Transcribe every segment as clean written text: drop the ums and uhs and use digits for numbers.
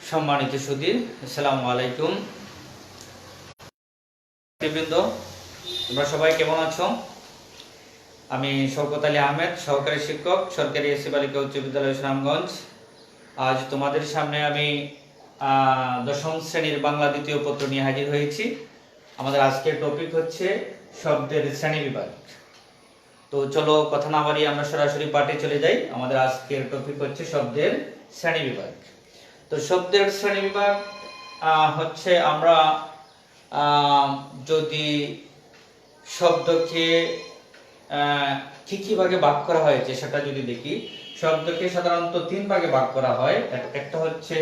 সম্মানিত সুধী, আসসালামু আলাইকুম। বৃন্দ, তোমরা সবাই কেমন আছো? আমি শওকত আলী আহমেদ, সহকারী শিক্ষক, সরকারি এসসি বালিকা উচ্চ বিদ্যালয় সুনামগঞ্জ। আজ তোমাদের সামনে আমি দশম শ্রেণীর বাংলা দ্বিতীয় পত্র নিয়ে হাজির হয়েছি। আমাদের আজকের টপিক হচ্ছে শব্দের শ্রেণী বিভাগ। তো চলো কথা না বাড়িয়ে আমরা সরাসরি পাঠে চলে যাই। আমাদের আজকের টপিক হচ্ছে শব্দের শ্রেণী বিভাগ। তো শব্দের শ্রেণী বিভাগ হচ্ছে আমরা যদি শব্দকে কি ভাগে ভাগ করা হয়েছে সেটা যদি দেখি, শব্দকে সাধারণত তিন ভাগে ভাগ করা হয়। একটা হচ্ছে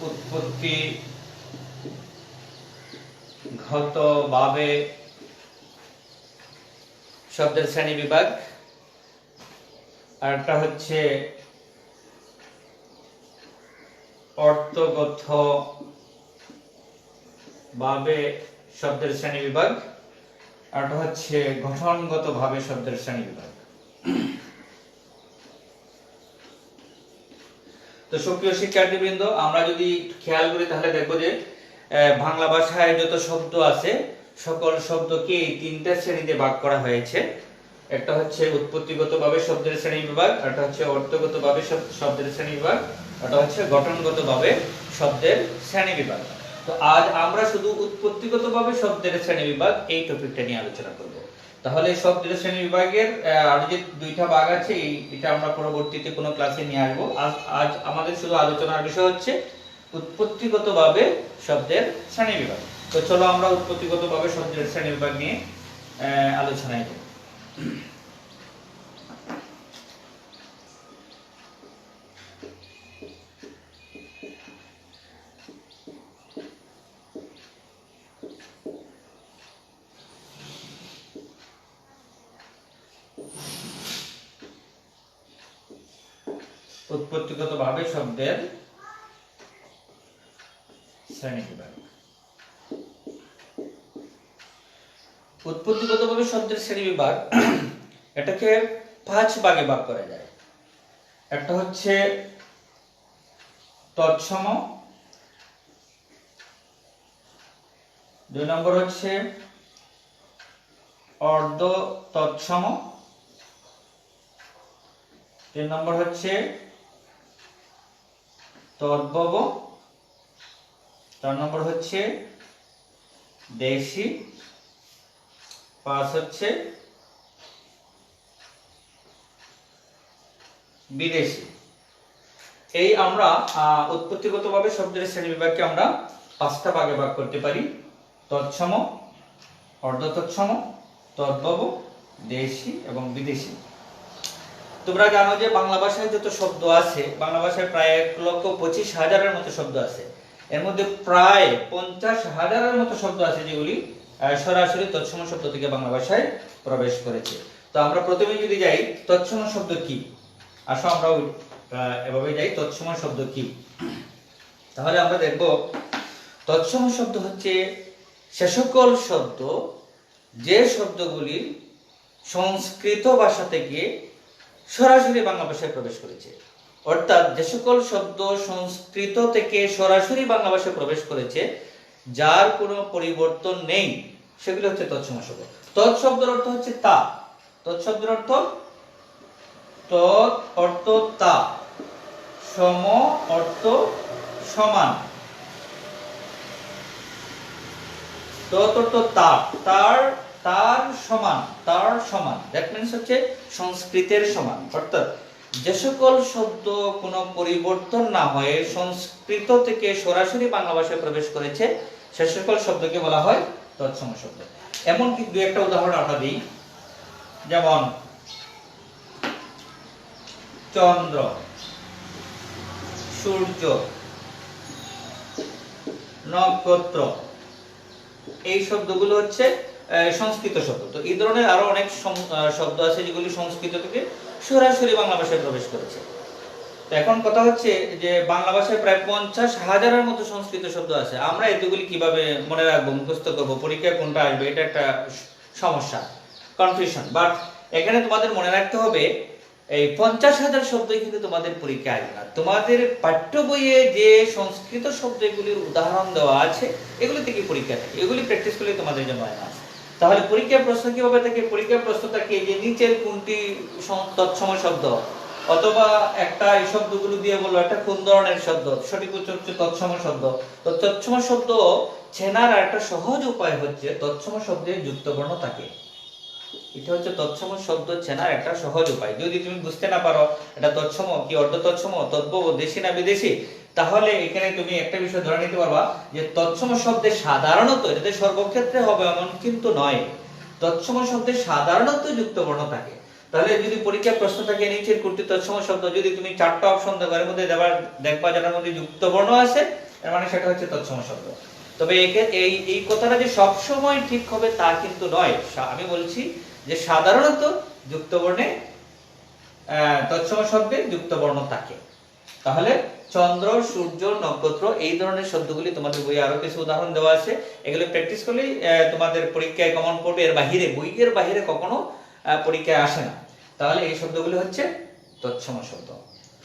উৎপত্তিগতভাবে শব্দের শ্রেণী বিভাগ, আর একটা হচ্ছে অর্থগতভাবে শব্দের শ্রেণী বিভাগ, আর একটা হচ্ছে গঠনগতভাবে শব্দের শ্রেণী বিভাগ। তো সুপ্রিয় শিক্ষার্থীবৃন্দ, আমরা যদি খেয়াল করি তাহলে দেখবো যে বাংলা ভাষায় যত শব্দ আছে সকল শব্দকে এই তিনটা শ্রেণীতে ভাগ করা হয়েছে। একটা হচ্ছে উৎপত্তিগতভাবে শব্দের শ্রেণী বিভাগ, একটা হচ্ছে অর্থগতভাবে শব্দের শ্রেণী বিভাগ, এটা হচ্ছে গঠনগতভাবে শব্দের শ্রেণী বিভাগ। তো আজ আমরা শুধু উৎপত্তিগতভাবে শব্দের শ্রেণী বিভাগ এই টপিকটা নিয়ে আলোচনা করব। তাহলে শব্দের শ্রেণী বিভাগের আর যে দুইটা ভাগ আছে এটা আমরা পরবর্তীতে কোনো ক্লাসে নিয়ে আসবো। আজ আমাদের শুধু আলোচনার বিষয় হচ্ছে উৎপত্তিগতভাবে শব্দের শ্রেণী বিভাগ। তো চলো আমরা উৎপত্তিগতভাবে শব্দের শ্রেণী বিভাগ নিয়ে আলোচনায় যাই। উৎপত্তিগতভাবে শব্দের শ্রেণী বিভাগ। উৎপত্তিগতভাবে শব্দের শ্রেণী বিভাগ এটাকে পাঁচ ভাগে ভাগ করা যায়। একটা হচ্ছে তৎসম, দুই নম্বর হচ্ছে অর্ধ তৎসম, তিন নম্বর হচ্ছে তদ্ভব, চার নম্বর হচ্ছে দেশি, পাঁচ হচ্ছে বিদেশি। এই আমরা উৎপত্তিগতভাবে শব্দের শ্রেণী বিভাগকে আমরা পাঁচটা ভাগে ভাগ করতে পারি: তৎসম, অর্ধ তৎসম, তদ্ভব, দেশি এবং বিদেশি। তোমরা জানো যে বাংলা ভাষায় যত শব্দ আছে, বাংলা ভাষায় প্রায় 1,25,000-এর মতো শব্দ আছে। এর মধ্যে প্রায় 50,000-এর মতো শব্দ আছে যেগুলি সরাসরি তৎসম শব্দ থেকে বাংলা ভাষায় প্রবেশ করেছে। তো আমরা প্রথমে যদি যাই তৎসম শব্দ কি, আসো আমরা এভাবে যাই তৎসম শব্দ কি। তাহলে আমরা দেখব তৎসম শব্দ হচ্ছে সে সকল শব্দ যে শব্দগুলি সংস্কৃত ভাষা থেকে সরাসরি বাংলা ভাষায় প্রবেশ করেছে। অর্থাৎ যে সকল শব্দ সংস্কৃত থেকে সরাসরি বাংলা ভাষায় প্রবেশ করেছে, যার কোনো পরিবর্তন নেই, সেগুলো হচ্ছে তৎসম শব্দ। তৎ শব্দের অর্থ হচ্ছে তা। তৎ শব্দের অর্থ তৎ অর্থ তা, সম অর্থ সমান, তৎ অর্থ তা, তার সমান, তার সমান। দ্যাট মিন্স হচ্ছে সংস্কৃতের সমান। অর্থাৎ যে সকল শব্দ কোনো পরিবর্তন না হয়ে সংস্কৃত থেকে সরাসরি বাংলা ভাষায় প্রবেশ করেছে, সে সকল শব্দকে বলা হয় তৎসম শব্দ। এমনকি দুই একটা উদাহরণ আমরা দিই, যেমন চন্দ্র, সূর্য, নক্ষত্র, এই শব্দগুলো হচ্ছে সংস্কৃত শব্দ। তো এই ধরনের আরো অনেক শব্দ আছে যেগুলি সংস্কৃত থেকে সরাসরি বাংলা ভাষায় প্রবেশ করেছে। তো এখন কথা হচ্ছে যে বাংলা ভাষায় প্রায় 50,000-এর মতো সংস্কৃত শব্দ আছে। আমরা এতগুলি কিভাবে মনে রাখবো, মুখস্থ করবো, পরীক্ষায় কোনটা আসবে, এটা একটা সমস্যা। কনফিউশন। বাট এখানে তোমাদের মনে রাখতে হবে এই 50,000 শব্দই কিন্তু তোমাদের পরীক্ষায় আসবে না। তোমাদের পাঠ্য বইয়ে যে সংস্কৃত শব্দগুলির উদাহরণ দেওয়া আছে এগুলি থেকে পরীক্ষা থাকে, এগুলি প্র্যাকটিস করলে তোমাদের জন্য হয় না। তাহলে পরীক্ষার প্রশ্ন কিভাবে থাকে? পরীক্ষার প্রশ্ন থাকে যে নিচের কোনটি তৎসম শব্দ, অথবা একটা এই শব্দগুলো দিয়ে বললো একটা কোন ধরনের শব্দ, সঠিক উত্তর হচ্ছে তৎসম শব্দ। তো তৎসম শব্দ চেনার একটা সহজ উপায় হচ্ছে তৎসম শব্দে যুক্ত বর্ণ থাকে। এটা হচ্ছে তৎসম শব্দ চেনার একটা সহজ উপায়। যদি তুমি বুঝতে না পারো এটা তৎসম কি অর্ধ তৎসম, তদ্ভব, দেশি না বিদেশি, তাহলে এখানে তুমি একটা বিষয় ধরে নিতে পারবা যে তৎসম শব্দে সাধারণত, এটাতে সর্বক্ষেত্রে হবে এমন কিন্তু নয়, তৎসম শব্দে সাধারণত যুক্ত বর্ণ থাকে। তাহলে যদি পরীক্ষা প্রশ্ন থাকে নিচের কোনটি তৎসম শব্দ, যদি তুমি 4টা অপশন দেখো এর মধ্যে দেখবা যার মধ্যে যুক্ত বর্ণ আছে, এর মানে সেটা হচ্ছে তৎসম শব্দ। তবে এই কথাটা যে সব সময় ঠিক হবে তা কিন্তু নয়। আমি বলছি যে সাধারণত যুক্ত বর্ণে তৎসম শব্দে যুক্ত বর্ণ থাকে। তাহলে চন্দ্র, সূর্য, নক্ষত্র এই ধরনের শব্দগুলি তোমাদের বইয়ে আরো কিছু উদাহরণ দেওয়া আছে, এগুলো প্র্যাকটিস করলেই তোমাদের পরীক্ষায় কমন পড়বে। এর বাহিরে, বইয়ের বাহিরে কখনো পরীক্ষায় আসে না। তাহলে এই শব্দগুলি হচ্ছে তৎসম শব্দ।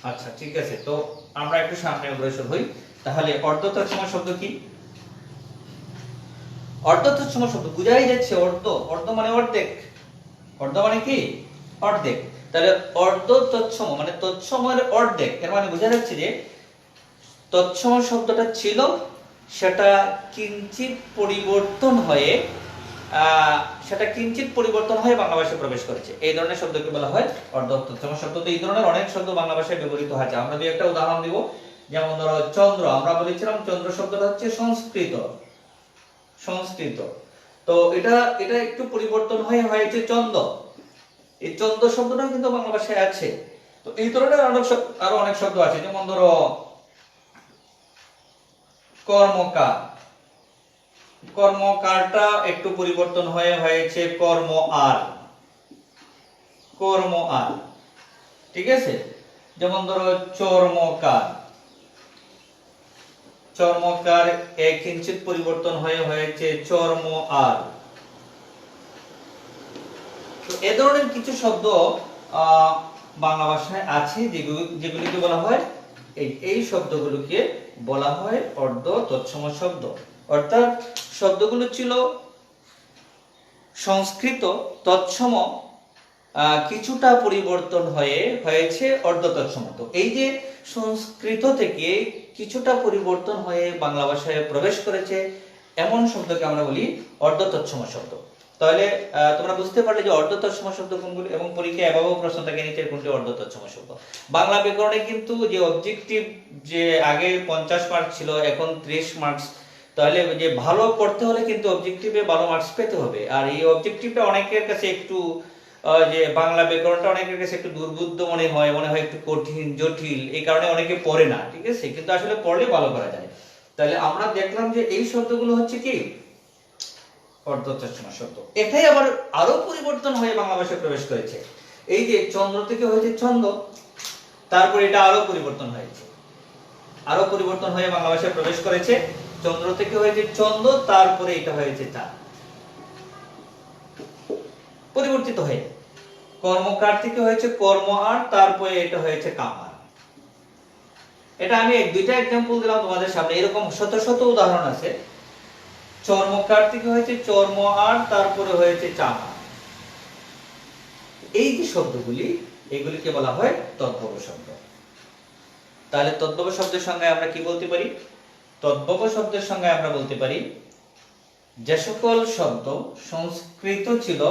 আচ্ছা ঠিক আছে, তো আমরা একটু সামনে অগ্রসর হই। তাহলে অর্ধ তৎসম শব্দ কি? অর্ধ তৎসম শব্দ বুঝাই যাচ্ছে অর্ধ, অর্ধ মানে অর্ধেক, অর্ধ মানে কি? অর্ধেক। তাহলে অর্ধ তৎসম মানে তৎসমের অর্ধেক, এর মানে বোঝা যাচ্ছে যে তৎসম শব্দটা ছিল সেটা কিঞ্চিত পরিবর্তন হয়ে বাংলা ভাষায় প্রবেশ করেছে, এই ধরনের শব্দকে বলা হয় অর্ধ তৎসম শব্দ। তো এই ধরনের অনেক শব্দ বাংলা ভাষায় ব্যবহৃত হয়েছে। আমরা দুই একটা উদাহরণ দিব। যেমন ধরো চন্দ্র, আমরা বলেছিলাম চন্দ্র শব্দটা হচ্ছে সংস্কৃত। তো এটা একটু পরিবর্তন হয়ে হয়েছে চন্দ্র। এই চন্দ্র শব্দটা কিন্তু বাংলা ভাষায় আছে। তো এই ধরনের আরো অনেক শব্দ আছে। যেমন ধরো কর্মকার, কর্মকারটা একটু পরিবর্তন হয়ে হয়েছে কর্ম-আর, ঠিক আছে। যেমন ধরো চর্মকার কিঞ্চিত পরিবর্তন হয়ে হয়েছে চর্ম-আর। তো এ ধরনের কিছু শব্দ বাংলা ভাষায় আছে যেগুলিকে বলা হয় এই শব্দগুলোকে বলা হয় অর্ধ তৎসম শব্দ। অর্থাৎ শব্দগুলো ছিল সংস্কৃত তৎসম, কিছুটা পরিবর্তন হয়েছে অর্ধ তৎসম। তো এই যে সংস্কৃত থেকে কিছুটা পরিবর্তন হয়ে বাংলা ভাষায় প্রবেশ করেছে এমন শব্দকে আমরা বলি অর্ধ তৎসম শব্দ। তাহলে তোমরা বুঝতে পারলে যে অর্ধ তৎসম শব্দ কোনগুলো, এবং পরীক্ষায় এভাবেও প্রশ্ন থাকে নিচের কোনটি অর্ধ তৎসম শব্দ। বাংলা ব্যাকরণে কিন্তু যে অবজেক্টিভ, যে আগে 50 মার্ক ছিল এখন 30 মার্কস, তাহলে যে ভালো করতে হলে কিন্তু অবজেক্টিভে ভালো মার্কস পেতে হবে। আর এই অবজেক্টিভটা অনেকের কাছে একটু যে বাংলা ব্যাকরণটা অনেকের কাছে একটু দুর্বোধ্য মনে হয় একটু কঠিন, জটিল, এই কারণে অনেকে পড়ে না, ঠিক আছে। কিন্তু আসলে পড়লে ভালো করা যায়। তাহলে আমরা দেখলাম যে এই শব্দগুলো হচ্ছে কি অর্ধ তৎসম শব্দ। এটাই আবার আরো পরিবর্তন হয়ে বাংলা ভাষায় প্রবেশ করেছে। এই যে চন্দ্র থেকে হয়েছে ছন্দ, তারপর এটা আরো পরিবর্তন হয়ে বাংলা ভাষায় প্রবেশ করেছে। চন্দ্র থেকে হয়েছে ছন্দ, তারপরে এটা হয়েছে চাঁদ, পরিবর্তিত হয়ে। কর্মকার থেকে হয়েছে কর্ম-আর, তারপরে এটা হয়েছে কাম-আর। এটা আমি দুইটা एग्जांपल দিলাম তোমাদের সামনে, এরকম শত শত উদাহরণ আছে। চর্মকার থেকে হয়েছে চর্ম-আর, তারপরে হয়েছে চাম-আর। এই যে শব্দগুলি, এগুলিকে বলা হয় তদ্ভব শব্দ। তাহলে তদ্ভব শব্দের সঙ্গে আমরা কি বলতে পারি? তদ্ভব শব্দের সঙ্গে আমরা বলতে পারি যে সকল শব্দ সংস্কৃত ছিল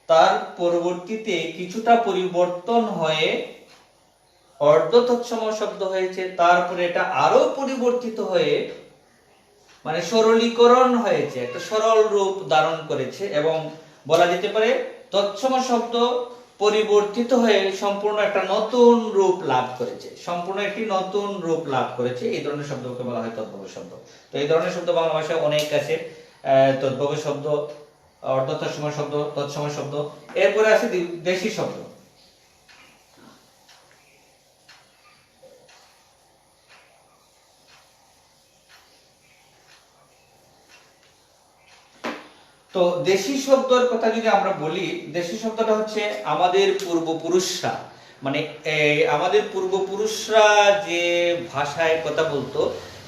তার পরবর্তীতে কিছুটা পরিবর্তন হয়ে অর্ধ তৎসম শব্দ হয়েছে, তারপরে এটা আরো পরিবর্তিত হয়ে মানে সরলীকরণ হয়েছে, একটা সরল রূপ ধারণ করেছে, এবং বলা যেতে পারে তৎসম শব্দ পরিবর্তিত হয়ে সম্পূর্ণ একটা নতুন রূপ লাভ করেছে। এই ধরনের শব্দকে বলা হয় তদ্ভব শব্দ। তো এই ধরনের শব্দ বাংলা ভাষায় অনেক আছে। তদ্ভব শব্দ, অর্ধ তৎসম শব্দ, তৎসম শব্দ। এরপরে আছে দেশি শব্দ। তো তো দেশি শব্দের কথা যদি আমরা বলি, দেশি শব্দটা হচ্ছে আমাদের পূর্বপুরুষরা, মানে আমাদের পূর্বপুরুষরা যে ভাষায় কথা বলতো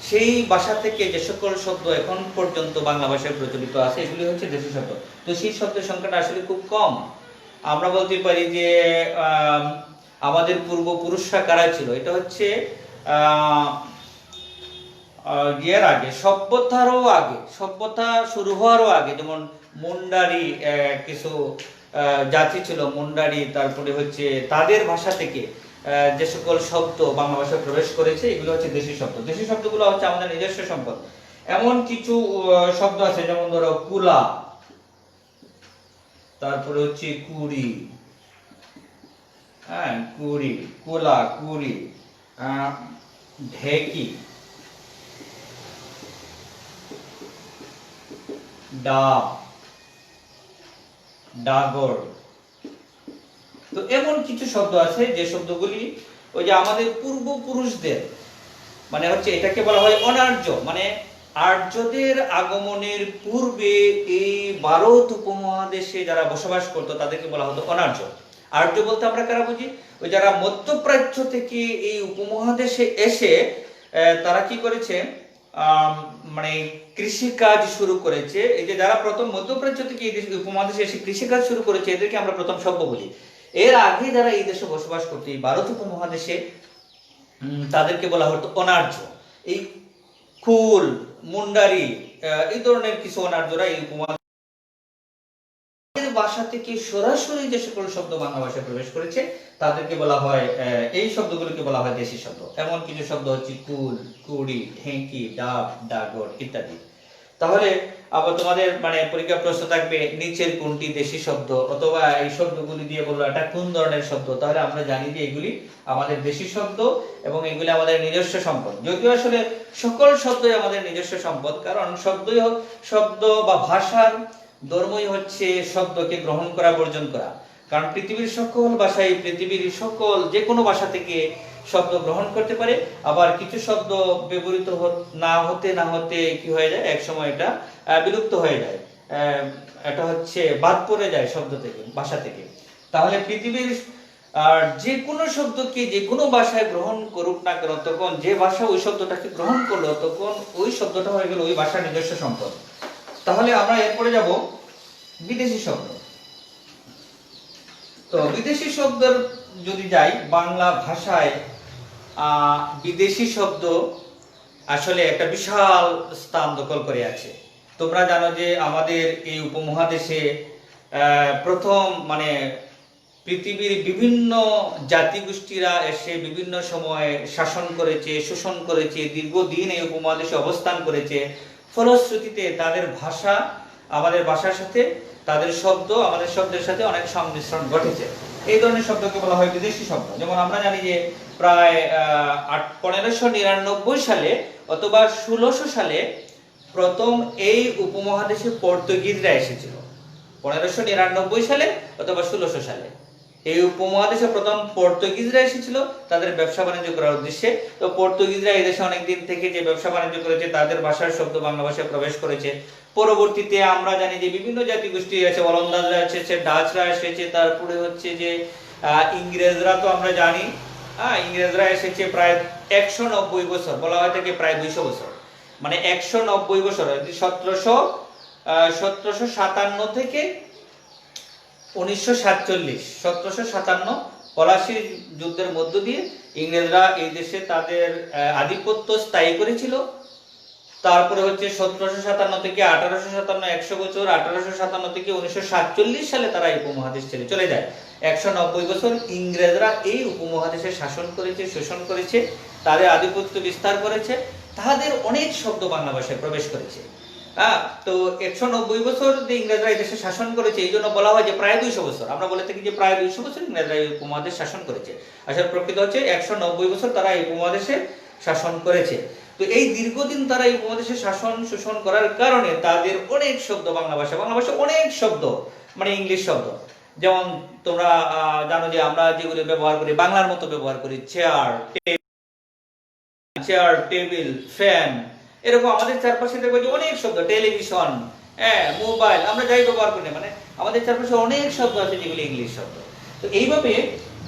সেই ভাষা থেকে যে সকল শব্দ এখন পর্যন্ত বাংলা ভাষায় প্রচলিত আছে এগুলি হচ্ছে দেশি শব্দ। তো সেই শব্দের সংখ্যাটা আসলে খুব কম। আমরা বলতে পারি যে আমাদের পূর্বপুরুষরা কারা ছিল, এটা হচ্ছে ইয়ের আগে, সভ্যতারও আগে, সভ্যতা শুরু হওয়ারও আগে, যেমন মুন্ডারি কিছু জাতি ছিল, মুন্ডারি, তারপরে হচ্ছে তাদের ভাষা থেকে যে সকল শব্দ বাংলা ভাষায় প্রবেশ করেছে এগুলো হচ্ছে দেশি শব্দ। দেশি শব্দগুলো হচ্ছে আমাদের নিজস্ব সম্পদ। এমন কিছু শব্দ আছে যেমন ধরো কুলা, তারপরে হচ্ছে কুড়ি, হ্যাঁ কুড়ি, কুলা, কুড়ি, ঢেকি, ডাব, ডাগর। তো এমন কিছু শব্দ আছে যে শব্দগুলি ওই যে আমাদের পূর্বপুরুষদের, মানে হচ্ছে এটাকে বলা হয় অনার্য, মানে আর্যদের আগমনের পূর্বে এই ভারত উপমহাদেশে যারা বসবাস করতো তাদেরকে বলা হতো অনার্য। আর্য বলতে আমরা কারা বুঝি? ওই যারা মধ্যপ্রাচ্য থেকে এই উপমহাদেশে এসে তারা কি করেছে, মানে কৃষিকাজ শুরু করেছে। এই যে যারা প্রথম মধ্যপ্রাচ্য থেকে এই উপমহাদেশে এসে কৃষিকাজ শুরু করেছে এদেরকে আমরা প্রথম সভ্য বলি। এর আগে যারা এই দেশে বসবাস করতো এই ভারত উপমহাদেশে তাদেরকে বলা হতো অনার্য। এই খুল, মুন্ডারি, এই ধরনের কিছু অনার্যরা এই উপমহাদেশের ভাষা থেকে সরাসরি যে সকল শব্দ বাংলা ভাষায় প্রবেশ করেছে তাদেরকে বলা হয়, এই শব্দগুলোকে বলা হয় দেশি শব্দ। এমন কিছু শব্দ হচ্ছে কুল, কুড়ি, ঢেঁকি, ডাব, ডাগর ইত্যাদি। তাহলে আবার তোমাদের মানে পরীক্ষা প্রশ্ন থাকবে নিচের কোনটি দেশি শব্দ, অথবা এই শব্দগুলি দিয়ে বললো এটা কোন ধরনের শব্দ, তাহলে আমরা জানি যে এগুলি আমাদের দেশি শব্দ এবং এগুলি আমাদের নিজস্ব সম্পদ। যদিও আসলে সকল শব্দই আমাদের নিজস্ব সম্পদ, কারণ শব্দ বা ভাষার ধর্মই হচ্ছে শব্দকে গ্রহণ করা, বর্জন করা। কারণ পৃথিবীর সকল ভাষাই, পৃথিবীর সকল যে কোনো ভাষা থেকে শব্দ গ্রহণ করতে পারে, আবার কিছু শব্দ ব্যবহৃত না হতে কি হয়ে যায়, এক সময় এটা বিলুপ্ত হয়ে যায়, এটা হচ্ছে বাদ পড়ে যায় শব্দ থেকে, ভাষা থেকে। তাহলে পৃথিবীর আর যে কোনো শব্দকে যে কোনো ভাষায় গ্রহণ করুক না কেন, তখন যে ভাষা ওই শব্দটাকে গ্রহণ করলো তখন ওই শব্দটা হয়ে গেল ওই ভাষার নিজস্ব সম্পদ। তাহলে আমরা এরপরে যাব বিদেশি শব্দ। তো বিদেশি শব্দের যদি যাই, বাংলা ভাষায় বিদেশি শব্দ আসলে একটা বিশাল স্থান দখল করে আছে। তোমরা জানো যে আমাদের এই উপমহাদেশে প্রথম মানে পৃথিবীর বিভিন্ন জাতিগোষ্ঠীরা এসে বিভিন্ন সময়ে শাসন করেছে, শোষণ করেছে, দীর্ঘদিন এই উপমহাদেশে অবস্থান করেছে। ফলশ্রুতিতে তাদের ভাষা আমাদের ভাষার সাথে, তাদের শব্দ আমাদের শব্দের সাথে অনেক সংমিশ্রণ ঘটেছে। এই ধরনের শব্দকে বলা হয় বিদেশি শব্দ। যেমন আমরা জানি যে প্রায় 1599 সালে অথবা 1600 সালে প্রথম এই উপমহাদেশে পর্তুগিজরা এসেছিল। 1599 সালে অথবা 1600 সালে এই উপমহাদেশে প্রথম পর্তুগিজরা এসেছিল তাদের ব্যবসা বাণিজ্য করার উদ্দেশ্যে। তো পর্তুগিজরা এই দেশে অনেকদিন থেকে যে ব্যবসা বাণিজ্য করেছে, তাদের ভাষার শব্দ বাংলা ভাষায় প্রবেশ করেছে। পরবর্তীতে আমরা জানি যে বিভিন্ন জাতিগোষ্ঠী আছে, ওলন্দাজরা এসেছে, ডাচরা এসেছে, তারপরে হচ্ছে যে ইংরেজরা, তো আমরা জানি ইংরেজরা এসেছে প্রায় 190 বছর, বলা হয় থাকে প্রায় 200 বছর, মানে 190 বছর, 1757 থেকে 1947, 1757 পলাশী যুদ্ধের মধ্য দিয়ে ইংরেজরা এই দেশে তাদের আধিপত্য স্থায়ী করেছিল। তারপরে হচ্ছে 1757 থেকে 1857, 100 বছর, 1857 থেকে 1947 সালে তারা এই উপমহাদেশ ছেড়ে চলে যায়। 190 বছর ইংরেজরা এই উপমহাদেশে শাসন করেছে, শোষণ করেছে, তাদের আধিপত্য বিস্তার করেছে, তাদের অনেক শব্দ বাংলা ভাষায় প্রবেশ করেছে। তো 190 বছর যে ইংরেজরা এই দেশে শাসন করেছে, এই জন্য বলা হয় যে প্রায় 200 বছর। আমরা বলে থাকি যে প্রায় 200 বছর ইংরেজরা এই উপমহাদেশ শাসন করেছে। আসলে প্রকৃত হচ্ছে 190 বছর তারা এই উপমহাদেশে শাসন করেছে। তো এই দীর্ঘদিন তারা এই উপমহাদেশে শাসন শোষণ করার কারণে তাদের অনেক শব্দ বাংলা ভাষা অনেক শব্দ মানে ইংলিশ শব্দ, যেমন তোমরা জানো যে আমরা যেগুলো ব্যবহার করি বাংলার মতো ব্যবহার করি, চেয়ার, টেবিল, ফ্যান, এরকম আমাদের চারপাশে দেখবে যে অনেক শব্দ, টেলিভিশন, হ্যাঁ, মোবাইল আমরা যাই ব্যবহার করি না, মানে আমাদের চারপাশে অনেক শব্দ আছে যেগুলো ইংলিশ শব্দ। তো এইভাবে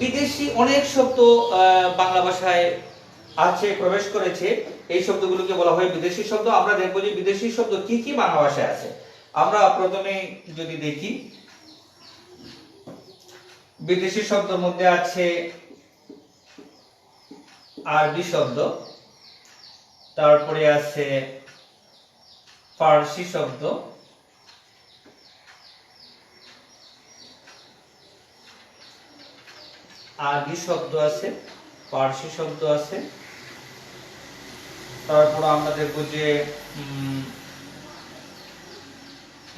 বিদেশি অনেক শব্দ বাংলা ভাষায় আছে, প্রবেশ করেছে। এই শব্দগুলোকে বলা হয় বিদেশি শব্দ। আমরা দেখবো যে বিদেশি শব্দ কি কি বাংলা ভাষায় আছে। আমরা প্রথমে যদি দেখি, বিদেশি শব্দের মধ্যে আছে আরবি শব্দ, তারপরে আছে ফার্সি শব্দ, আরবি শব্দ আছে, ফার্সি শব্দ আছে, তারপর আমরা দেখব যে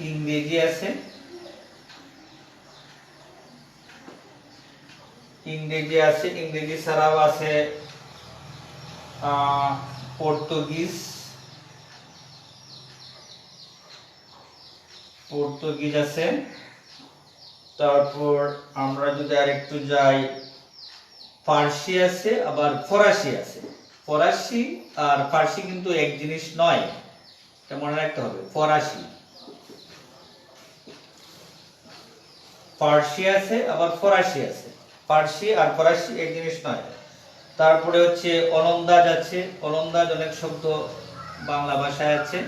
ইংরেজি আছে, ইংরেজি ছাড়াও আছে পর্তুগিজ আছে। তারপর আমরা যদি আরেকটু যাই, ফার্সি আছে, আবার ফরাসি আছে। ফরাসি আর ফার্সি কিন্তু এক জিনিস নয়, এটা মনে রাখতে হবে। ফার্সি আছে, আবার ফরাসি আছে। ফার্সি আর ফরাসি এক জিনিস নয়। তারপরে হচ্ছে ওলন্দাজ আছে, ওলন্দাজ অনেক শব্দ বাংলা ভাষায় আছে।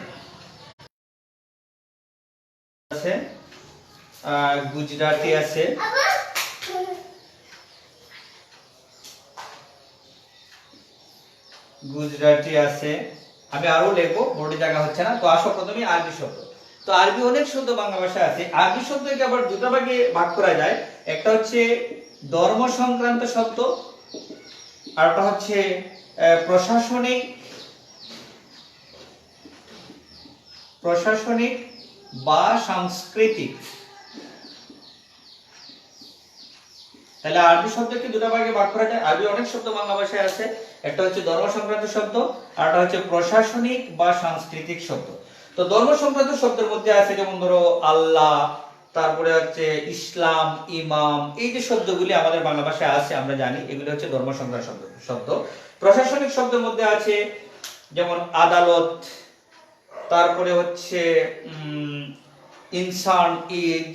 গুজরাটি আছে, আমি আরো লিখবো, বোর্ডে জায়গা হচ্ছে না। তো আসো প্রথমে আরবি শব্দ। তো আরবি অনেক শব্দ বাংলা ভাষায় আছে। আরবি শব্দকে আবার দুটো ভাগে ভাগ করা যায়। একটা হচ্ছে ধর্ম সংক্রান্ত শব্দ, আর একটা হচ্ছে প্রশাসনিক বা সাংস্কৃতিক। তাহলে আরবি শব্দকে দুটো ভাগে ভাগ করা যায়। আরবি অনেক শব্দ বাংলা ভাষায় আছে। একটা হচ্ছে ধর্ম সংক্রান্ত শব্দ, আর একটা হচ্ছে প্রশাসনিক বা সাংস্কৃতিক শব্দ। তো ধর্ম সংক্রান্ত শব্দের মধ্যে আছে যেমন ধরো আল্লাহ, তারপরে হচ্ছে ইসলাম, ইমাম। এই যে শব্দগুলি আমাদের বাংলা ভাষায় আছে, আমরা জানি এগুলো হচ্ছে ধর্ম সংক্রান্ত শব্দ। প্রশাসনিক শব্দের মধ্যে আছে যেমন আদালত, তারপরে হচ্ছে ইনসান, ঈদ।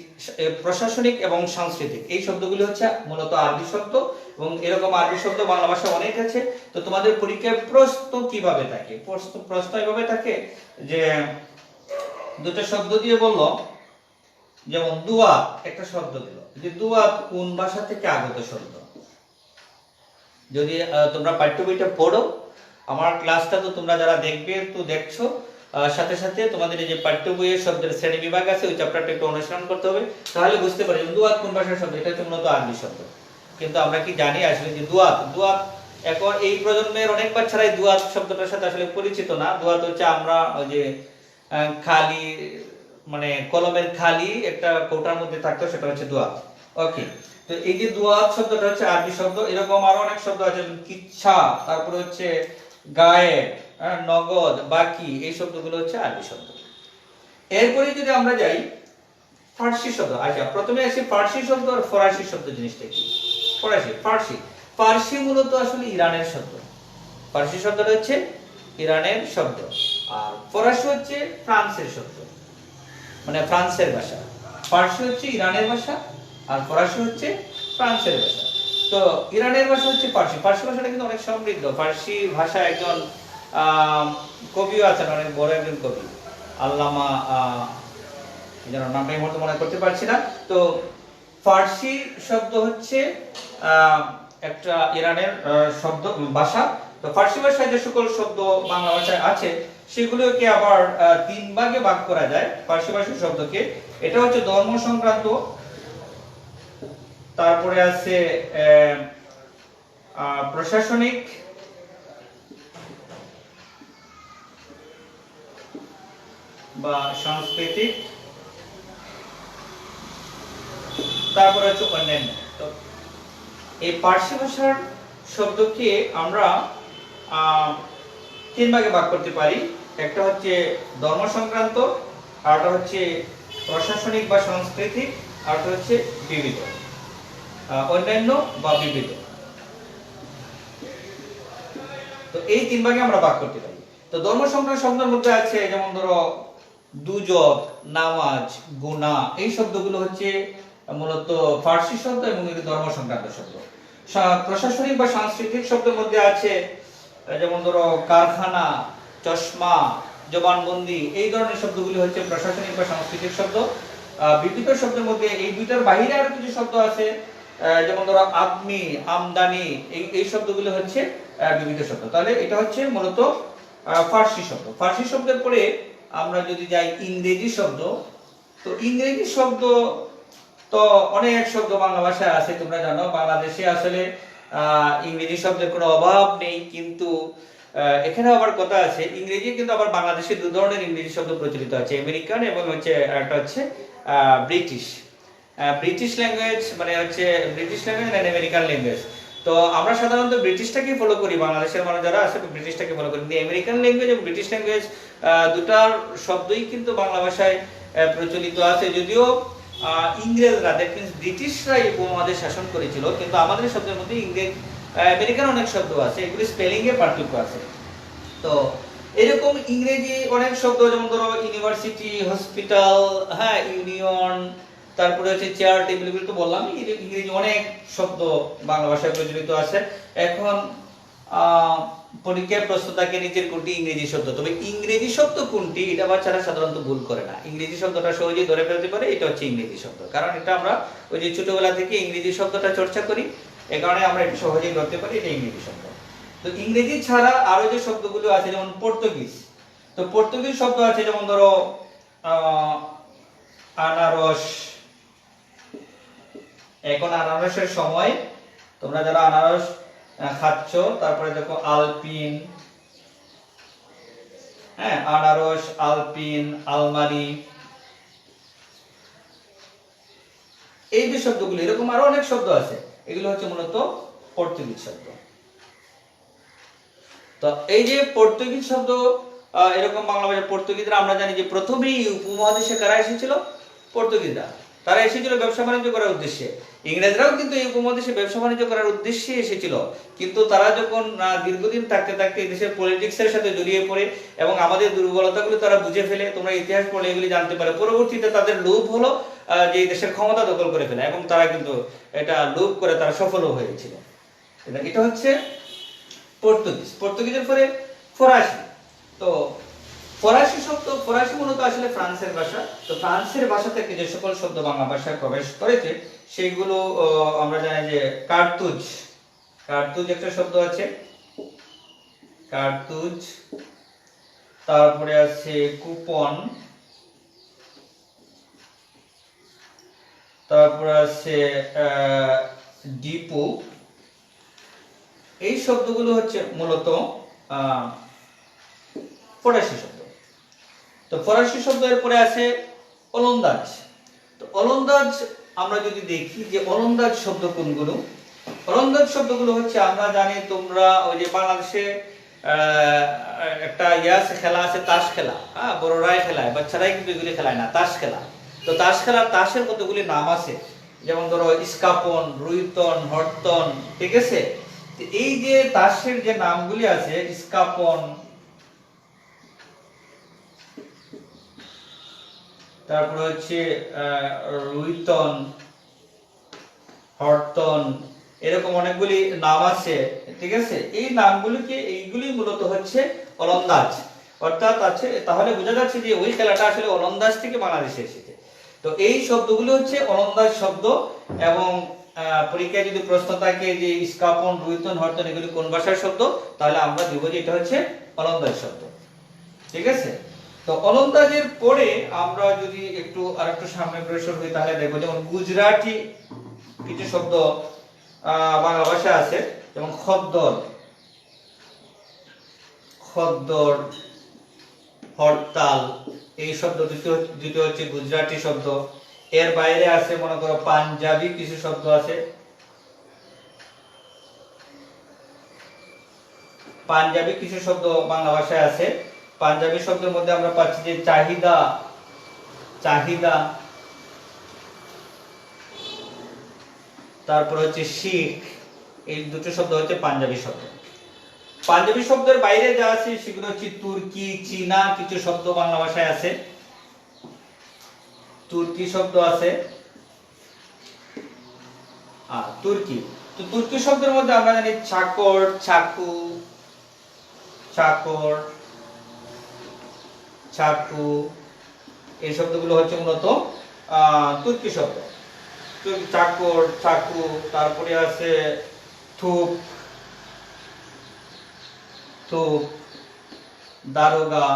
প্রশাসনিক এবং সাংস্কৃতিক এই শব্দগুলি হচ্ছে মূলত আরবি শব্দ, এবং এরকম আরবি শব্দ বাংলা ভাষায় অনেক আছে। তো তোমাদের পরীক্ষায় প্রশ্ন কিভাবে থাকে? প্রশ্ন এভাবে থাকে যে দুটো শব্দ দিয়ে বললো, যেমন দুয়াত একটা শব্দ দিল, যে দুয়াত কোন ভাষা থেকে আগত শব্দ? যদি তোমরা পাঠ্য বইটা পড়ো, আমার ক্লাসটা তো তোমরা যারা দেখবে তো দেখছো, সাথে সাথে তোমাদের এই যে পাঠ্য বইয়ের শব্দের শ্রেণী বিভাগ আছে, ওই চ্যাপ্টারটা একটু অনুসরণ করতে হবে, তাহলে বুঝতে পারবে দুয়াত কোন ভাষার শব্দ। এটা হচ্ছে মূলত আরবি শব্দ। কিন্তু আমরা কি জানি আসলে যে দুয়াত এখন এই প্রজন্মের অনেক বাচ্চারাই দুয়াত শব্দটার সাথে আসলে পরিচিত না। দুয়াত হচ্ছে আমরা ওই যে খালি, মানে কলমের খালি একটা কৌটার মধ্যে থাকতো, সেটা হচ্ছে দুয়াত। ওকে, তো এই যে দুয়াত শব্দটা হচ্ছে আরবি শব্দ। এরকম আরো অনেক শব্দ আছে, কিচ্ছা, তারপরে হচ্ছে গায়েব, নগদ, বাকি। এই শব্দগুলো হচ্ছে আরবি শব্দ। এরপরে যদি আমরা যাই ফার্সি শব্দ। আচ্ছা, প্রথমে আসি ফার্সি শব্দ আর ফরাসি শব্দ জিনিসটা কি? ফার্সি মূলত আসলে ইরানের শব্দ। ফার্সি শব্দটা হচ্ছে ইরানের শব্দ, আর ফরাসি হচ্ছে ফ্রান্সের শব্দ, মানে ফ্রান্সের ভাষা। ফার্সি হচ্ছে ইরানের ভাষা, আর ফরাসি হচ্ছে ফ্রান্সের ভাষা। তো ইরানের ভাষা হচ্ছে ফার্সি। ফার্সি ভাষাটা কিন্তু অনেক সমৃদ্ধ। ফার্সি ভাষা একজন কবিও আছেন, অনেক বড় একজন কবি, আল্লামা, যেন নামটা এই মুহূর্তে মনে করতে পারছি না। তো ফার্সি শব্দ হচ্ছে একটা ইরানের শব্দ ভাষা। তো ফার্সি ভাষায় যে সকল শব্দ বাংলা ভাষায় আছে সেগুলোকে আবার তিন ভাগে ভাগ করা যায় ফার্সি ভাষার শব্দকে। এটা হচ্ছে ধর্ম সংক্রান্ত, তারপরে আছে প্রশাসনিক, বা সাংস্কৃতিক, তারপরে হচ্ছে অন্যান্য। তো এই ফার্সি ভাষার শব্দকে আমরা তিন ভাগে ভাগ করতে পারি। একটা হচ্ছে ধর্ম সংক্রান্ত, আরটা হচ্ছে প্রশাসনিক বা সাংস্কৃতিক, আরটা হচ্ছে বিবিধ, অন্যান্য বা বিবিধ। তো এই তিন ভাগে আমরা ভাগ করতে পারি। তো ধর্ম সংক্রান্ত শব্দের মধ্যে আছে যেমন ধরো দুজক, নামাজ, গুনাহ, এই শব্দগুলো হচ্ছে মূলত ফার্সি শব্দ এবং এর ধর্ম সংক্রান্ত শব্দ। প্রশাসনিক বা সাংস্কৃতিক শব্দের মধ্যে আছে যেমন ধরো কারখানা, চশমা, জবানবন্দি, এই ধরনের শব্দগুলি হচ্ছে প্রশাসনিক বা সাংস্কৃতিক শব্দ। বিবৃত শব্দের মধ্যে এই দুইটার বাইরে আরো কিছু শব্দ আছে, যেমন ধরো আদমি, আমদানি, এই শব্দগুলো হচ্ছে বিবৃত শব্দ। তাহলে এটা হচ্ছে মূলত ফার্সি শব্দ। ফার্সি শব্দের পরে আমরা যদি যাই ইংরেজি শব্দ, তো ইংরেজি শব্দ তো অনেক শব্দ বাংলা ভাষায় আছে, তোমরা জানো বাংলাদেশে আসলে ইংরেজি শব্দের কোনো অভাব নেই, কিন্তু এখানে আবার কথা আছে, ইংরেজি কিন্তু আবার বাংলাদেশে দু ধরনের ইংরেজি শব্দ প্রচলিত আছে, আমেরিকান এবং হচ্ছে একটা হচ্ছে ব্রিটিশ। ব্রিটিশ ল্যাঙ্গুয়েজ মানে হচ্ছে British language and American language. তো আমরা সাধারণত ব্রিটিশটাকে ফলো করি, বাংলাদেশের মানুষ যারা আছে ব্রিটিশটাকে ফলো করি। আমেরিকান ল্যাঙ্গুয়েজ এবং ব্রিটিশ ল্যাঙ্গুয়েজ দুটার শব্দই কিন্তু বাংলা ভাষায় প্রচলিত আছে, যদিও ইংরেজরা, দ্যাট মিন্স ব্রিটিশরা এই উপমহাদেশ শাসন করেছিল, কিন্তু আমাদের শব্দের মধ্যে ইংরেজ আমেরিকান অনেক শব্দ আছে, এগুলি স্পেলিং এ পার্থক্য আছে। তো এরকম ইংরেজি অনেক শব্দ, যেমন ধরো ইউনিভার্সিটি, হসপিটাল, হ্যাঁ, ইউনিয়ন, তারপরে হচ্ছে চেয়ার, টেবিল, এগুলো তো বললাম। ইংরেজি অনেক শব্দ বাংলা ভাষায় প্রচলিত আছে। এখন পরীক্ষায় প্রশ্ন থাকে নিচের কোনটি ইংরেজি শব্দ, তবে ইংরেজি শব্দ কোনটি এটা বাচ্চারা সাধারণত ভুল করে না। ইংরেজি শব্দটা সহজেই ধরে ফেলতে পারে, এটা হচ্ছে ইংরেজি শব্দ, কারণ এটা আমরা ওই যে ছোটবেলা থেকে ইংরেজি শব্দটা চর্চা করি, এই কারণে আমরা এটা সহজেই ধরতে পারি এটা ইংরেজি শব্দ। তো ইংরেজি ছাড়া আরো যে শব্দগুলো আছে, যেমন পর্তুগিজ, তো পর্তুগিজ শব্দ আছে, যেমন ধরো আনারস। এখন আনারসের সময়, তোমরা যারা আনারস খাচ্ছ, তারপরে দেখো আলপিন, হ্যাঁ, আনারস, আলপিন, আলমারি, এই যে শব্দগুলো, এরকম আরো অনেক শব্দ আছে, এগুলো হচ্ছে মূলত পর্তুগিজ শব্দ। তো এই যে পর্তুগিজ শব্দ, এরকম বাংলা ভাষায় পর্তুগিজরা, আমরা জানি যে প্রথমেই উপমহাদেশে কারা এসেছিল? পর্তুগিজরা। তারা এসেছিল ব্যবসা বাণিজ্য করার উদ্দেশ্যে। ইংরেজরাও কিন্তু এই উপমহাদেশে ব্যবসা বাণিজ্য করার উদ্দেশ্যে এসেছিল, কিন্তু তারা যখন দীর্ঘদিন থাকতে থাকতে দেশের পলিটিক্সের সাথে জড়িয়ে পড়ে এবং আমাদের দুর্বলতাগুলো তারা বুঝে ফেলে, তোমরা ইতিহাস পড়লে এগুলি জানতে পারো, পরবর্তীতে তাদের লোভ হলো যে দেশের ক্ষমতা দখল করে ফেলা, এবং তারা কিন্তু এটা লোভ করে তারা সফলও হয়েছিল। এটা হচ্ছে পর্তুগিজ। পর্তুগিজের পরে ফরাসি। তো ফরাসি শব্দ, ফরাসি মূলত আসলে ফ্রান্সের ভাষা। তো ফ্রান্সের ভাষা থেকে যে সকল শব্দ বাংলা ভাষায় প্রবেশ করেছে সেইগুলো আমরা জানি যে কার্তুজ, কার্তুজ একটা শব্দ আছে, কার্তুজ। তারপরে আছে কুপন, তারপরে আছে ডিপো। এই শব্দগুলো হচ্ছে মূলত ফরাসি শব্দ। তো ফরাসি শব্দের পরে আছে ওলন্দাজ। তো ওলন্দাজ আমরা যদি দেখি যে ওলন্দাজ শব্দ কোনগুলো, ওলন্দাজ শব্দগুলো হচ্ছে, আমরা জানি তোমরা ওই যে বাংলাদেশে একটা খেলা আছে, তাস খেলা, হ্যাঁ, বড়রাই খেলায়, বাচ্চারাই কিন্তু এগুলি খেলায় না, তাস খেলা। তো তাস খেলা, তাসের কতগুলি নাম আছে, যেমন ধরো ইস্কাপন, রুইতন, হরতন, ঠিক আছে। এই যে তাসের যে নামগুলি আছে, ইস্কাপন, তারপর হচ্ছে রুইতন, হরতন, এরকম অনেকগুলি নাম আছে, ঠিক আছে। এই নামগুলিকে, এইগুলি মূলত হচ্ছে ওলন্দাজ, অর্থাৎ আছে, তাহলে বোঝা যাচ্ছে যে ওই খেলাটা আসলে ওলন্দাজ থেকে বাংলাদেশে এসেছে। তো এই শব্দগুলো হচ্ছে ওলন্দাজ শব্দ, এবং পরীক্ষায় যদি প্রশ্ন থাকে যে ইস্কাপন, রুইতন, হরতন এগুলি কোন ভাষার শব্দ, তাহলে আমরা দিব যে এটা হচ্ছে ওলন্দাজ শব্দ, ঠিক আছে। তো ওলন্দাজের পরে আমরা যদি একটু আরেকটু সামনে অগ্রসর হই, তাহলে দেখবো যেমন গুজরাটি কিছু শব্দ বাংলা ভাষায় আছে, যেমন খদ্দর, খদ্দর, হরতাল, এই শব্দ দুটো হচ্ছে গুজরাটি শব্দ। এর বাইরে আছে মনে করো পাঞ্জাবি কিছু শব্দ আছে, পাঞ্জাবি কিছু শব্দ বাংলা ভাষায় আছে। পাঞ্জাবি শব্দের মধ্যে আমরা পাচ্ছি যে চাহিদা, চাহিদা, তারপর হচ্ছে শিখ, এই দুটো শব্দ হচ্ছে পাঞ্জাবি শব্দ। পাঞ্জাবি শব্দের বাইরে যা আছে সেগুলো হচ্ছে তুর্কি, চীনা কিছু শব্দ বাংলা ভাষায় আছে। তুর্কি শব্দ আছে, তুর্কি। তো তুর্কি শব্দের মধ্যে আমরা জানি চাকর, চাকু, চাকর, চাকু, এই শব্দগুলো হচ্ছে মূলত তুর্কি শব্দ। চাকর, চাকু, তারপরে আছে থুপ, থুপ, দারোগা,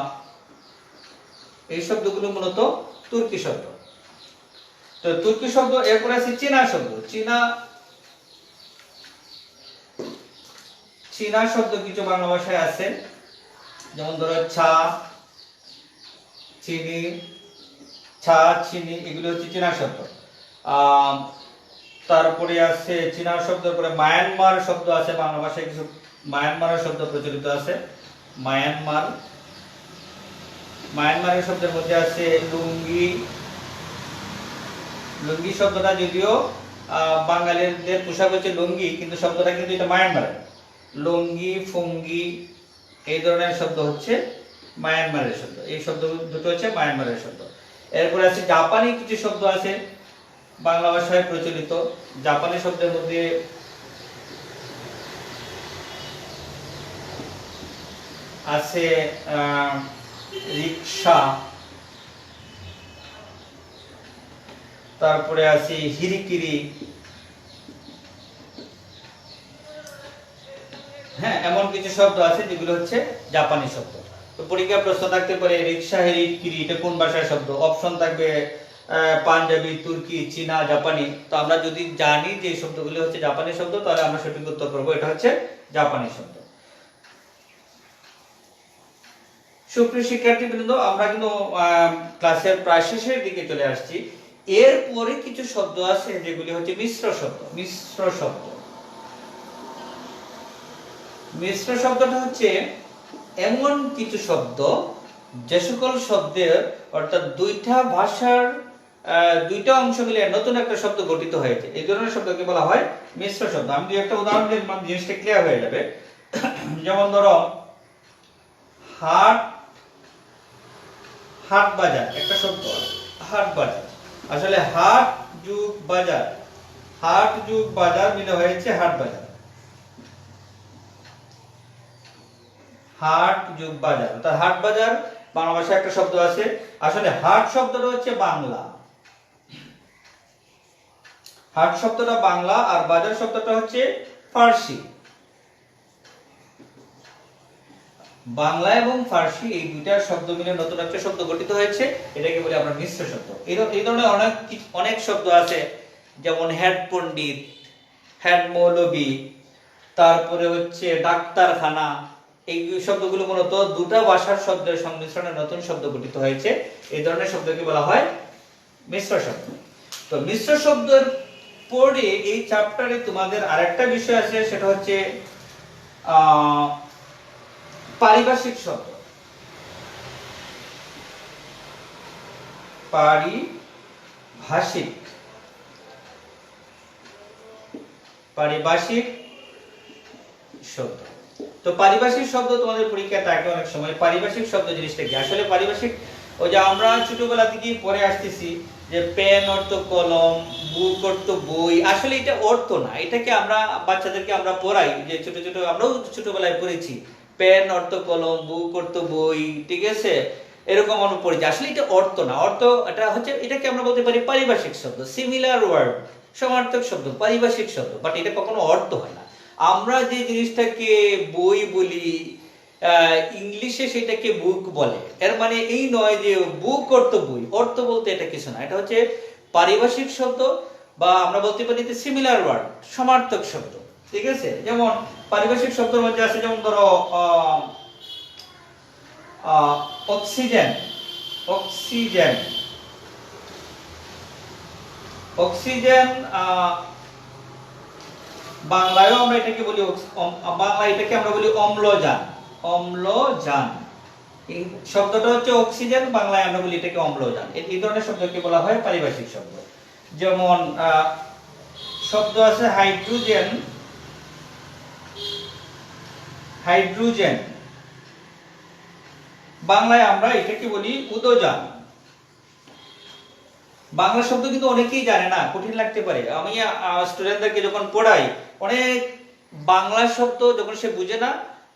এই শব্দগুলো মূলত তুর্কি শব্দ। তো তুর্কি শব্দ, এরপরে আছে চীনা শব্দ। চীনা শব্দ কিছু বাংলা ভাষায় আছে, যেমন ধরো চা, চিনি, চা, চিনি, এগুলো হচ্ছে চীনা শব্দ। তারপরে আছে চীনা শব্দের পরে মায়ানমার শব্দ আছে, বাংলা ভাষায় কিছু মায়ানমারের শব্দ প্রচলিত আছে। মায়ানমার, মায়ানমারের শব্দের মধ্যে আছে লুঙ্গি। লুঙ্গি শব্দটা যদিও বাঙালিদের পোশাক হচ্ছে লুঙ্গি, কিন্তু শব্দটা কিন্তু এটা মায়ানমারের। লুঙ্গি, ফুঙ্গি, এই ধরনের শব্দ হচ্ছে মায়ানমারের শব্দ। এই শব্দ দুটো হচ্ছে মায়ানমারের শব্দ। এরপরে আছে জাপানি কিছু শব্দ আছে বাংলা ভাষায় প্রচলিত। জাপানি শব্দের মধ্যে আছে রিকশা, তারপরে আছে হিরিকিরি, হ্যাঁ, এমন কিছু শব্দ আছে যেগুলো হচ্ছে জাপানি শব্দ। তো পরীক্ষা প্রশ্ন থাকতে পারে রিকশা, হিরিকিরি এটা কোন ভাষার শব্দ? অপশন থাকবে পাঞ্জাবি, তুর্কি, চীনা, জাপানি। তো আমরা যদি জানি যে এই শব্দগুলো হচ্ছে জাপানি শব্দ, তাহলে আমরা সঠিক উত্তর করব এটা হচ্ছে জাপানি শব্দ। সুপ্রিয় শিক্ষার্থীবৃন্দ, আমরা কিন্তু ক্লাসের প্রায় শেষের দিকে চলে আসছি। এরপরে কিছু শব্দ আছে যেগুলি হচ্ছে মিশ্র শব্দ। মিশ্র শব্দ, মিশ্র শব্দটা হচ্ছে এমন কিছু শব্দ যে সকল শব্দের অর্থাৎ দুইটা ভাষার দুইটা অংশ মিলে নতুন একটা শব্দ গঠিত হয়েছে, এই ধরনের শব্দকে বলা হয় মিশ্র শব্দ। আমি দুই একটা উদাহরণ দিলে জিনিসটা ক্লিয়ার হয়ে যাবে। যেমন ধরো হাট, হাট বাজার একটা শব্দ, হাট বাজার। আসলে হাট যোগ বাজার, হাট যোগ বাজার মিলে হয়েছে হাট বাজার। হাট যোগ বাজার, অর্থাৎ হাট বাজার বাংলা ভাষায় একটা শব্দ আছে। আসলে হাট শব্দটা হচ্ছে বাংলা, হাট শব্দটা বাংলা, আর বাজার শব্দটা হচ্ছে ফার্সি। বাংলা এবং ফার্সি এই দুইটা শব্দ মিলে নতুন একটা শব্দ গঠিত হয়েছে, এটাকে বলি আমরা মিশ্র শব্দ। এই ধরনের অনেক শব্দ আছে, যেমন হেড পণ্ডিত, হেড মৌলবী, তারপরে হচ্ছে ডাক্তারখানা। এই শব্দগুলো মূলত দুটা ভাষার শব্দের সংমিশ্রণে নতুন শব্দ গঠিত হয়েছে, এই ধরনের শব্দকে বলা হয় মিশ্র শব্দ। তো মিশ্র শব্দের পরে এই চ্যাপ্টারে তোমাদের আরেকটা বিষয় আছে, সেটা হচ্ছে পারিভাষিক শব্দ। পারিভাষিক, পারিভাষিক শব্দ। তো পারিভাষিক শব্দ তোমাদের পরীক্ষায় থাকে অনেক সময়। পারিভাষিক শব্দ জিনিসটা কি? আসলে পারিভাষিক, ওই যে আমরা ছোটবেলা থেকেই পড়ে আসতেছি যে পেন অর্থ কলম, বুক অর্থ বই। আসলে এটা অর্থ না, এটাকে আমরা বাচ্চাদেরকে আমরা পড়াই, যে ছোট ছোট আমরাও ছোটবেলায় পড়েছি পেন অর্থ কলম, বুক অর্থ বই, ঠিক আছে, এরকম আমরা পড়েছি। আসলে এটা অর্থ না, অর্থ এটা হচ্ছে, এটাকে আমরা বলতে পারি পারিভাষিক শব্দ, সিমিলার ওয়ার্ড, সমার্থক শব্দ, পারিভাষিক শব্দ, বাট এটা কখনো অর্থ হয় না। আমরা যে জিনিসটাকে বই বলি, ইংলিশে সেটাকে বুক বলে, এর মানে এই নয় যে বুক অর্থ বই, অর্থ বলতে এটা কিছু না। এটা হচ্ছে পারিভাষিক শব্দ, বা আমরা বলতে পারি যে সিমিলার ওয়ার্ড, সমার্থক শব্দ, ঠিক আছে। যেমন পারিভাষিক শব্দের মধ্যে আছে, যেমন ধরো অক্সিজেন, অক্সিজেন, অক্সিজেন বাংলায়ও আমরা এটাকে বলি, বাংলায় এটাকে আমরা বলি অম্লজান, অম্লজান। এই শব্দটা হচ্ছে অক্সিজেন, বাংলায় আমরা বলি এটাকে অম্লজান। এই ধরনের শব্দকে বলা হয় পারিভাষিক শব্দ। যেমন শব্দ আছে হাইড্রোজেন, হাইড্রোজেন বাংলায় আমরা এটাকে বলি উদোজান, বাংলা শব্দ কিন্তু অনেকেই জানে না, কঠিন লাগতে পারে। আমি স্টুডেন্টদেরকে যখন পড়াই, অনেক বাংলা শব্দ যখন সে বুঝে না,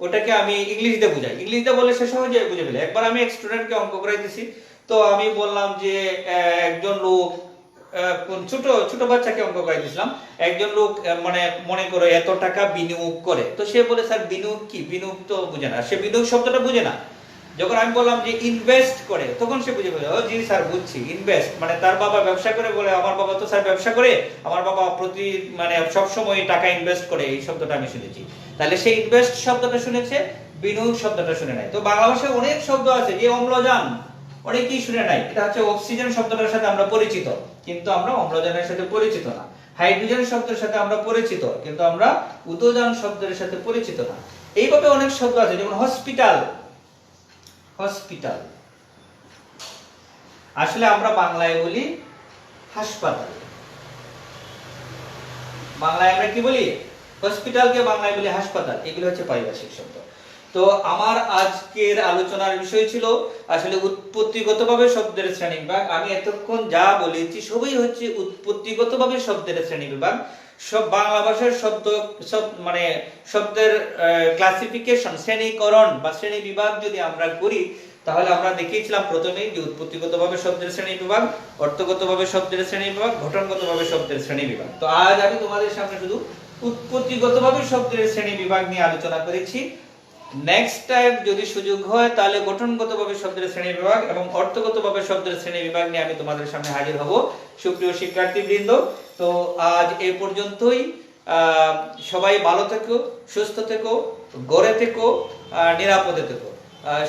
ওটাকে আমি ইংলিশ দিয়ে বুঝাই, ইংলিশ দিয়ে বলে সে সহজে বুঝে ফেলে। একবার আমি এক স্টুডেন্টকে অঙ্ক করাইতেছি, তো আমি বললাম যে একজন লোক, ছোট ছোট বাচ্চাকে অঙ্ক করাইতেছিলাম, একজন লোক মানে মনে করো এত টাকা বিনিয়োগ করে, তো সে বলে স্যার বিনিয়োগ কি, বিনিয়োগ তো বুঝে না, সে বিনিয়োগ শব্দটা বুঝে না। যখন আমি বললাম যে ইনভেস্ট করে, তখন সে বুঝে ফেলে, ও জি স্যার বুঝছি, ইনভেস্ট মানে তার বাবা ব্যবসা করে, বলে আমার বাবা তো স্যার ব্যবসা করে, আমার বাবা প্রতি মানে সব সময় টাকা ইনভেস্ট করে, এই শব্দটা আমি শুনেছি। তাহলে সে ইনভেস্ট শব্দটা শুনেছে, বিনিয়োগ শব্দটা শুনে নাই। তো বাংলা ভাষায় অনেক শব্দ আছে, যে অম্লজান অনেকেই শুনে নাই, এটা হচ্ছে অক্সিজেন শব্দটার সাথে আমরা পরিচিত, কিন্তু আমরা অম্লজানের সাথে পরিচিত না। হাইড্রোজেন শব্দের সাথে আমরা পরিচিত, কিন্তু আমরা উদোজান শব্দের সাথে পরিচিত না। এইভাবে অনেক শব্দ আছে, যেমন হসপিটাল, হসপিটাল আসলে আমরা বাংলায় বলি হাসপাতাল, বাংলায় আমরা কি বলি, হসপিটালকে বাংলায় বলি হাসপাতাল। এগুলো হচ্ছে পারিভাষিক শব্দ। তো আমার আজকের আলোচনার বিষয় ছিল আসলে উৎপত্তিগতভাবে শব্দের শ্রেণীবিভাগ। আমি এতক্ষণ যা বলেছি সবই হচ্ছে উৎপত্তিগতভাবে শব্দের শ্রেণীবিভাগ। সব বাংলা ভাষার শব্দ, সব মানে শব্দের ক্লাসিফিকেশন, শ্রেণীকরণ বা শ্রেণী বিভাগ যদি আমরা করি, তাহলে আমরা দেখিয়েছিলাম প্রথমেই যে উৎপত্তিগতভাবে শব্দের শ্রেণীবিভাগ, অর্থগতভাবে শব্দের শ্রেণীবিভাগ, গঠনগতভাবে শব্দের শ্রেণীবিভাগ। তো আজ আমি তোমাদের সামনে শুধু উৎপত্তিগতভাবে শব্দের শ্রেণীবিভাগ নিয়ে আলোচনা করেছি। নেক্সট টাইম যদি সুযোগ হয়, তাহলে গঠনগতভাবে শব্দের শ্রেণীবিভাগ এবং অর্থগতভাবে শব্দের শ্রেণীবিভাগ নিয়ে আমি তোমাদের সামনে হাজির হব। সুপ্রিয় শিক্ষার্থীবৃন্দ, তো আজ এই পর্যন্তই। সবাই ভালো থেকো, সুস্থ থেকো, গড়ে থেকো, নিরাপদে থেকো।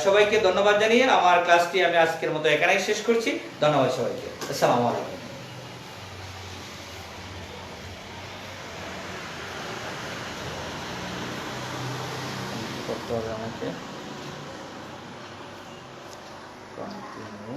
সবাইকে ধন্যবাদ জানিয়ে আমার ক্লাসটি আমি আজকের মতো এখানেই শেষ করছি। ধন্যবাদ সবাইকে। আসসালামু আলাইকুম। করতে হবে আমাকে কন্টিনিউ,